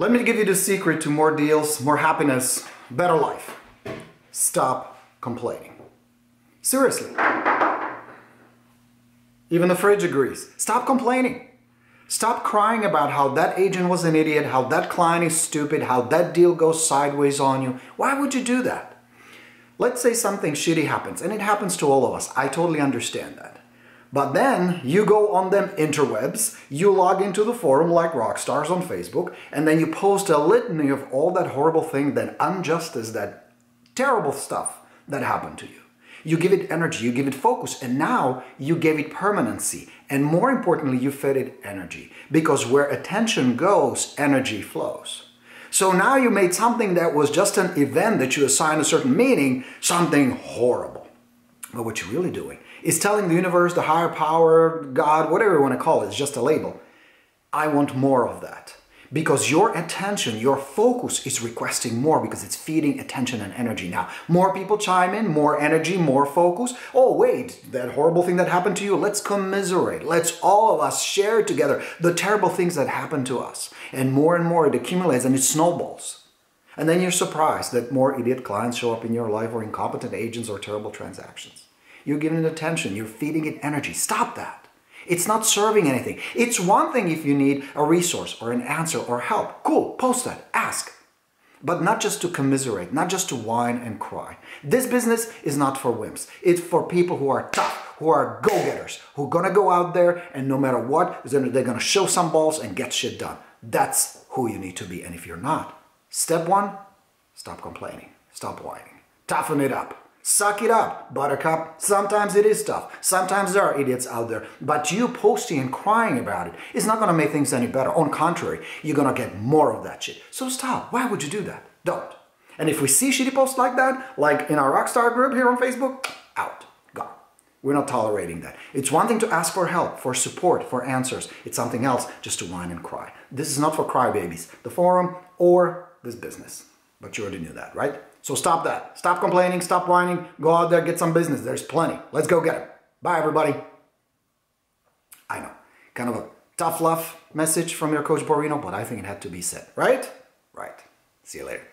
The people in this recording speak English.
Let me give you the secret to more deals, more happiness, better life. Stop complaining. Seriously. Even the fridge agrees. Stop complaining. Stop crying about how that agent was an idiot, how that client is stupid, how that deal goes sideways on you. Why would you do that? Let's say something shitty happens, and it happens to all of us. I totally understand that. But then you go on them interwebs, you log into the forum like rock stars on Facebook, and then you post a litany of all that horrible thing, that injustice, that terrible stuff that happened to you. You give it energy, you give it focus, and now you gave it permanency. And more importantly, you fed it energy. Because where attention goes, energy flows. So now you made something that was just an event that you assigned a certain meaning, something horrible. But what you're really doing is telling the universe, the higher power, God, whatever you want to call it, it's just a label. I want more of that. Because your attention, your focus is requesting more, because it's feeding attention and energy. Now, more people chime in, more energy, more focus. Oh, wait, that horrible thing that happened to you, let's commiserate. Let's all of us share together the terrible things that happened to us. And more it accumulates and it snowballs. And then you're surprised that more idiot clients show up in your life, or incompetent agents, or terrible transactions. You're giving it attention, you're feeding it energy. Stop that. It's not serving anything. It's one thing if you need a resource or an answer or help. Cool, post that, ask. But not just to commiserate, not just to whine and cry. This business is not for wimps. It's for people who are tough, who are go-getters, who are gonna go out there and no matter what, they're gonna show some balls and get shit done. That's who you need to be. And if you're not, step one, stop complaining, stop whining, toughen it up. Suck it up, buttercup. Sometimes it is tough. Sometimes there are idiots out there. But you posting and crying about it is not going to make things any better. On the contrary, you're going to get more of that shit. So stop. Why would you do that? Don't. And if we see shitty posts like that, like in our Rockstar group here on Facebook, out. Gone. We're not tolerating that. It's one thing to ask for help, for support, for answers. It's something else just to whine and cry. This is not for crybabies, the forum or this business. But you already knew that, right? So stop that. Stop complaining, stop whining, go out there, get some business. There's plenty. Let's go get it. Bye, everybody. I know, kind of a tough love message from your coach Borino, but I think it had to be said, right? Right. See you later.